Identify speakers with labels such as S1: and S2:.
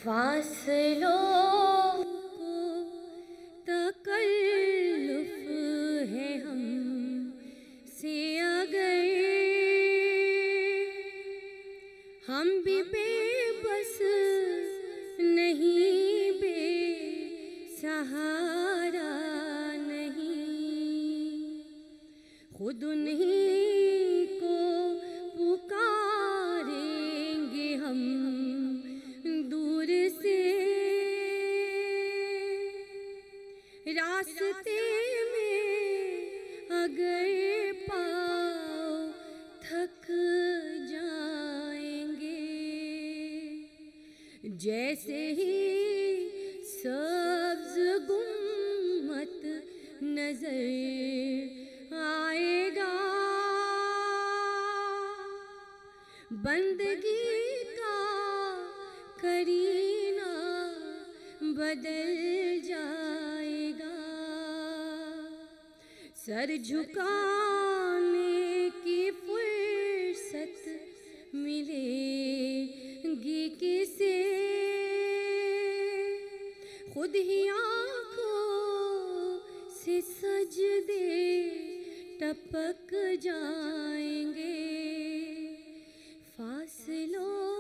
S1: فاصلوں کو تکلف ہے ہم سے اگر ہم بھی بے بس نہیں، بے سہارا نہیں، خود انہیں کو پکاریں گے ہم دور سے، راستے میں اگر پاؤ تھک جائیں گے، جیسے ہی سبز گنبد نظر آئے گا، بندگی کا کرینہ بدل جائے گا، سر جھکانے کی فرصت ملے گی کسے، خود ہی آنکھوں سے سجدے ٹپک جائیں گے، فاصلوں